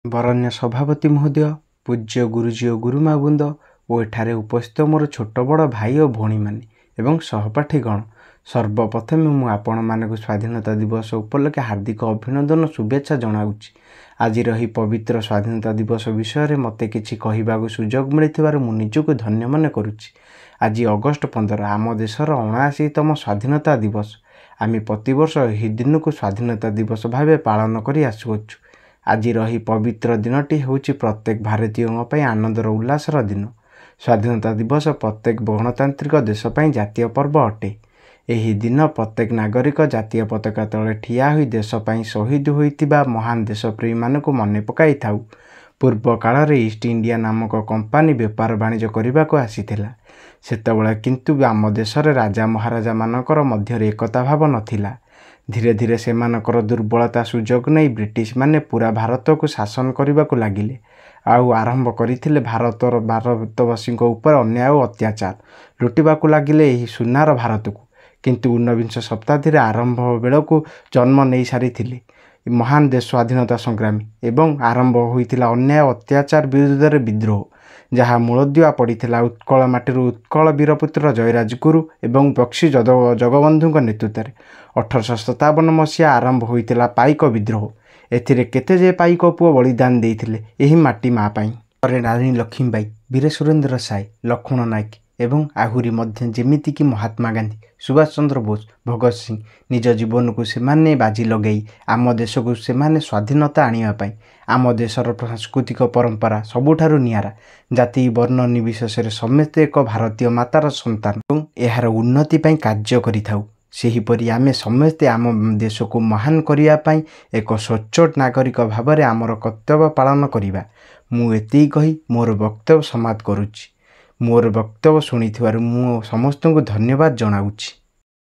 ବରଣ୍ୟ ସଭାପତି ମହୋଦୟ, ପୂଜ୍ୟ ଗୁରୁଜୀ ଓ ଗୁରୁମାବୃନ୍ଦ ଓ ଏଠାରେ ଉପସ୍ଥିତ ମୋର ଛୋଟ ବଡ଼ ଭାଇ ଓ ଭଉଣୀମାନେ ଏବଂ ସହପାଠୀଗଣ, ସର୍ବପ୍ରଥମେ ମୁଁ ଆପଣମାନଙ୍କୁ ସ୍ୱାଧୀନତା ଦିବସ ଉପଲକ୍ଷେ ହାର୍ଦ୍ଦିକ ଅଭିନନ୍ଦନ ଓ ଶୁଭେଚ୍ଛା ଜଣାଉଛି। ଆଜିର ଏହି ପବିତ୍ର ସ୍ୱାଧୀନତା ଦିବସ ବିଷୟରେ ମୋତେ କିଛି କହିବାକୁ ସୁଯୋଗ ମିଳିଥିବାରୁ ମୁଁ ନିଜକୁ ଧନ୍ୟ ମନେ କରୁଛି। ଆଜି ଅଗଷ୍ଟ 15 ଆମ ଦେଶର 79ତମ ସ୍ୱାଧୀନତା ଦିବସ। ଆମେ ପ୍ରତିବର୍ଷ ଏହି ଦିନକୁ ସ୍ୱାଧୀନତା ଦିବସ ଭାବେ ପାଳନ କରି ଆସୁଅଛୁ। ଆଜିର ଏହି ପବିତ୍ର ଦିନଟି ହେଉଛି ପ୍ରତ୍ୟେକ ଭାରତୀୟଙ୍କ ପାଇଁ ଆନନ୍ଦର ଉଲ୍ଲାସର ଦିନ। ସ୍ୱାଧୀନତା ଦିବସ ପ୍ରତ୍ୟେକ ଗଣତାନ୍ତ୍ରିକ ଦେଶ ପାଇଁ ଜାତୀୟ ପର୍ବ ଅଟେ। ଏହି ଦିନ ପ୍ରତ୍ୟେକ ନାଗରିକ ଜାତୀୟ ପତାକା ତଳେ ଠିଆ ହୋଇ ଦେଶ ପାଇଁ ଶହୀଦ ହୋଇଥିବା ମହାନ ଦେଶପ୍ରେମୀମାନଙ୍କୁ ମନେ ପକାଇଥାଉ। ପୂର୍ବ କାଳରେ ଇଷ୍ଟ ଇଣ୍ଡିଆ ନାମକ କମ୍ପାନୀ ବେପାର ବାଣିଜ୍ୟ କରିବାକୁ ଆସିଥିଲା। ସେତେବେଳେ କିନ୍ତୁ ଆମ ଦେଶରେ ରାଜା ମହାରାଜାମାନଙ୍କର ମଧ୍ୟରେ ଏକତା ଭାବ ନଥିଲା। ଧୀରେ ଧୀରେ ସେମାନଙ୍କର ଦୁର୍ବଳତା ସୁଯୋଗ ନେଇ ବ୍ରିଟିଶମାନେ ପୁରା ଭାରତକୁ ଶାସନ କରିବାକୁ ଲାଗିଲେ ଆଉ ଆରମ୍ଭ କରିଥିଲେ ଭାରତବାସୀଙ୍କ ଉପରେ ଅନ୍ୟାୟ ଓ ଅତ୍ୟାଚାର ଲୁଟିବାକୁ ଲାଗିଲେ ଏହି ସୁନାର ଭାରତକୁ। କିନ୍ତୁ ଊନବିଂଶ ଶତାବ୍ଦୀରେ ଆରମ୍ଭ ବେଳକୁ ଜନ୍ମ ନେଇସାରିଥିଲେ ମହାନ ସ୍ୱାଧୀନତା ସଂଗ୍ରାମୀ ଏବଂ ଆରମ୍ଭ ହୋଇଥିଲା ଅନ୍ୟାୟ ଅତ୍ୟାଚାର ବିରୁଦ୍ଧରେ ବିଦ୍ରୋହ, ଯାହା ମୂଳଦୁଆ ପଡ଼ିଥିଲା ଉତ୍କଳ ମାଟିରୁ ଉତ୍କଳ ବୀରପୁତ୍ର ଜୟରାଜଗୁରୁ ଏବଂ ବକ୍ସି ଜଗବନ୍ଧୁଙ୍କ ନେତୃତ୍ୱରେ। 1857 ମସିହା ଆରମ୍ଭ ହୋଇଥିଲା ପାଇକ ବିଦ୍ରୋହ। ଏଥିରେ କେତେ ଯେ ପାଇକ ପୁଅ ବଳିଦାନ ଦେଇଥିଲେ ଏହି ମାଟି ମା ପାଇଁ। ପରେ ରାଣୀ ଲକ୍ଷ୍ମୀବାଇ, ବୀର ସୁରେନ୍ଦ୍ର ସାଏ, ଲକ୍ଷ୍ମଣ ନାୟକ ଏବଂ ଆହୁରି ମଧ୍ୟ ଯେମିତିକି ମହାତ୍ମା ଗାନ୍ଧୀ, ସୁଭାଷ ଚନ୍ଦ୍ର ବୋଷ, ଭଗତ ସିଂ ନିଜ ଜୀବନକୁ ସେମାନେ ବାଜି ଲଗାଇ ଆମ ଦେଶକୁ ସେମାନେ ସ୍ୱାଧୀନତା ଆଣିବା ପାଇଁ ଆମ ଦେଶର ସାଂସ୍କୃତିକ ପରମ୍ପରା ସବୁଠାରୁ ନିଆରା। ଜାତି ବର୍ଣ୍ଣ ନିର୍ବିଶେଷରେ ସମସ୍ତେ ଏକ ଭାରତୀୟ ମାତାର ସନ୍ତାନ ଏବଂ ଏହାର ଉନ୍ନତି ପାଇଁ କାର୍ଯ୍ୟ କରିଥାଉ। ସେହିପରି ଆମେ ସମସ୍ତେ ଆମ ଦେଶକୁ ମହାନ କରିବା ପାଇଁ ଏକ ସଚ୍ଚୋଟ ନାଗରିକ ଭାବରେ ଆମର କର୍ତ୍ତବ୍ୟ ପାଳନ କରିବା। ମୁଁ ଏତିକି କହି ମୋର ବକ୍ତବ୍ୟ ସମାପ୍ତ କରୁଛି। ମୋର ବକ୍ତବ୍ୟ ଶୁଣିଥିବାରୁ ମୁଁ ସମସ୍ତଙ୍କୁ ଧନ୍ୟବାଦ ଜଣାଉଛି।